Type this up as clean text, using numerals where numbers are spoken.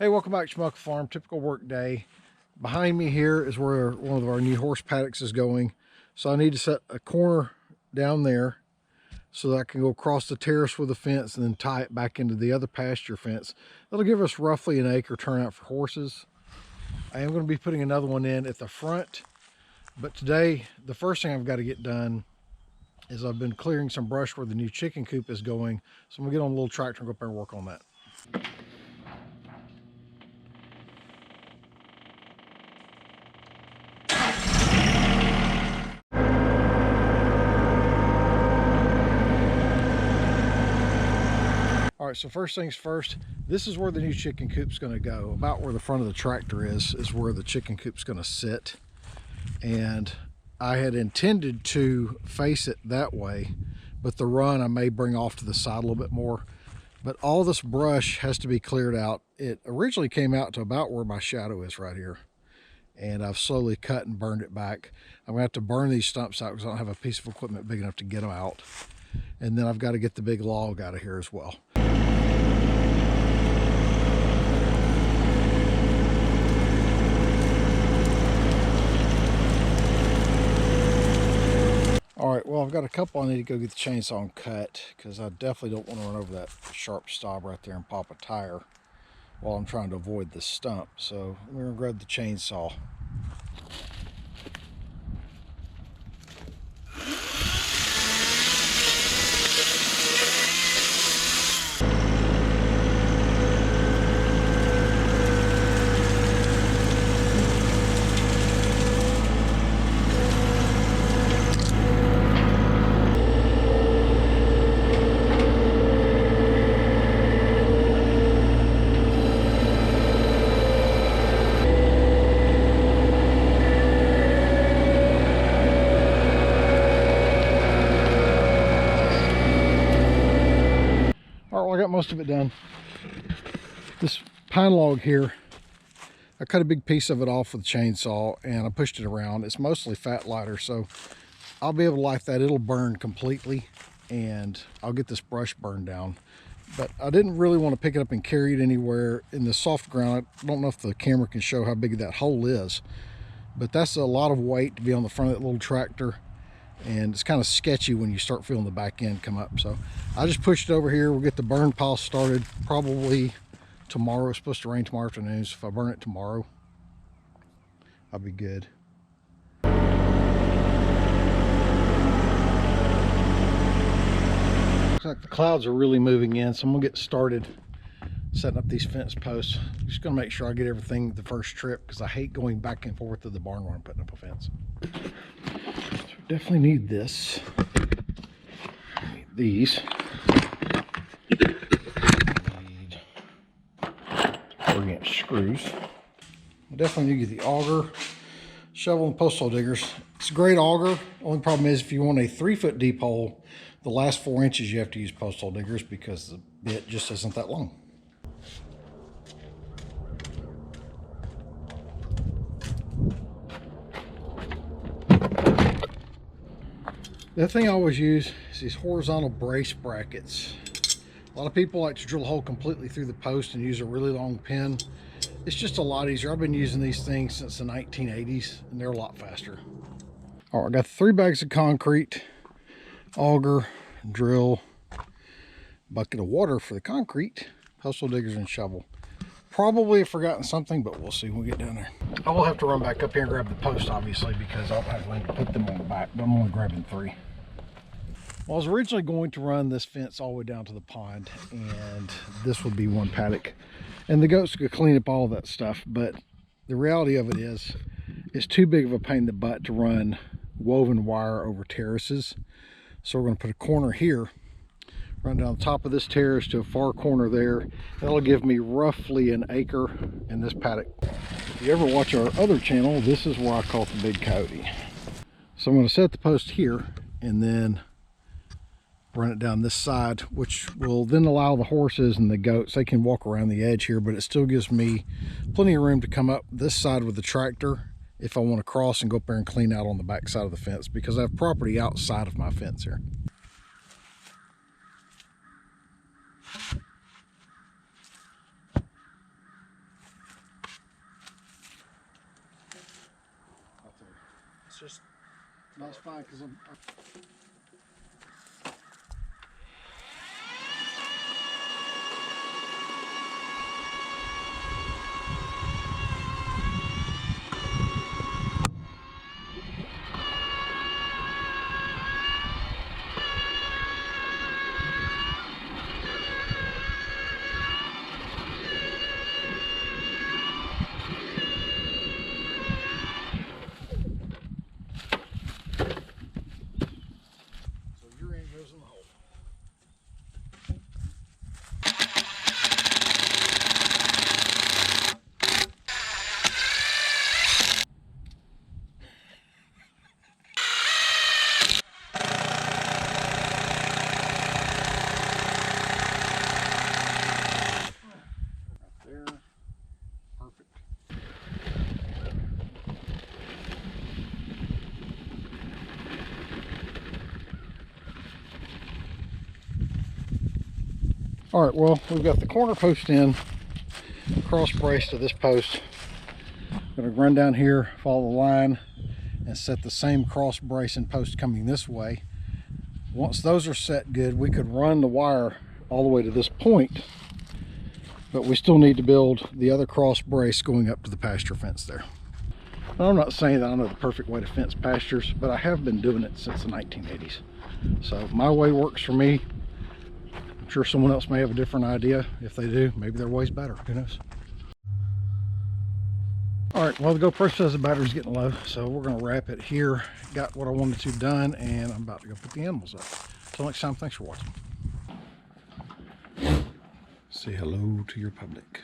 Hey, welcome back to Schmuck Farm. Typical work day. Behind me here is where one of our new horse paddocks is going. So I need to set a corner down there so that I can go across the terrace with a fence and then tie it back into the other pasture fence. That'll give us roughly an acre turnout for horses. I am going to be putting another one in at the front, but today the first thing I've got to get done is I've been clearing some brush where the new chicken coop is going. So I'm going to get on a little tractor and go up there and work on that. All right, so first things first, this is where the new chicken coop's going to go. About where the front of the tractor is where the chicken coop's going to sit. And I had intended to face it that way, but the run I may bring off to the side a little bit more. But all this brush has to be cleared out. It originally came out to about where my shadow is right here. And I've slowly cut and burned it back. I'm going to have to burn these stumps out because I don't have a piece of equipment big enough to get them out. And then I've got to get the big log out of here as well. All right, well, I've got a couple I need to go get the chainsaw and cut because I definitely don't want to run over that sharp stop right there and pop a tire while I'm trying to avoid the stump. So we're going to grab the chainsaw. I got most of it done. This pine log here, I cut a big piece of it off with a chainsaw and I pushed it around. It's mostly fat lighter, so I'll be able to light that. It'll burn completely and I'll get this brush burned down. But I didn't really want to pick it up and carry it anywhere in the soft ground. I don't know if the camera can show how big that hole is, but that's a lot of weight to be on the front of that little tractor. And it's kind of sketchy when you start feeling the back end come up. So I just pushed it over here. We'll get the burn pile started probably tomorrow. It's supposed to rain tomorrow afternoon, so if I burn it tomorrow, I'll be good. Looks like the clouds are really moving in, so I'm gonna get started setting up these fence posts. Just gonna make sure I get everything the first trip because I hate going back and forth to the barn when I'm putting up a fence. Definitely need this. Need these. Need 40-inch screws. I definitely need to get the auger, shovel, and post hole diggers. It's a great auger. Only problem is if you want a 3-foot deep hole, the last 4 inches you have to use post hole diggers because the bit just isn't that long. The other thing I always use is these horizontal brace brackets. A lot of people like to drill a hole completely through the post and use a really long pin. It's just a lot easier. I've been using these things since the 1980s and they're a lot faster. All right, I got 3 bags of concrete, auger, drill, bucket of water for the concrete, post hole diggers, and shovel. Probably have forgotten something, but we'll see when we get down there. I will have to run back up here and grab the post, obviously, because I'll have to put them on the back, but I'm only grabbing 3. Well, I was originally going to run this fence all the way down to the pond, and this would be one paddock. And the goats could clean up all of that stuff, but the reality of it is, it's too big of a pain in the butt to run woven wire over terraces. So we're going to put a corner here, run down the top of this terrace to a far corner there. That'll give me roughly an acre in this paddock. If you ever watch our other channel, this is where I caught the big coyote. So I'm going to set the post here and then run it down this side, which will then allow the horses and the goats, they can walk around the edge here, but it still gives me plenty of room to come up this side with the tractor if I want to cross and go up there and clean out on the back side of the fence, because I have property outside of my fence here. It's just. That's fine because I'm. Your end goes in the hole. Right there. Perfect. All right, well, we've got the corner post in, cross brace to this post. Gonna run down here, follow the line, and set the same cross brace and post coming this way. Once those are set good, we could run the wire all the way to this point, but we still need to build the other cross brace going up to the pasture fence there. Now, I'm not saying that I know the perfect way to fence pastures, but I have been doing it since the 1980s. So my way works for me. I'm sure someone else may have a different idea. If they do, maybe their way's better, who knows? All right, well, the GoPro says the battery's getting low, so we're gonna wrap it here. Got what I wanted to done, and I'm about to go put the animals up. Till next time, thanks for watching. Say hello to your public.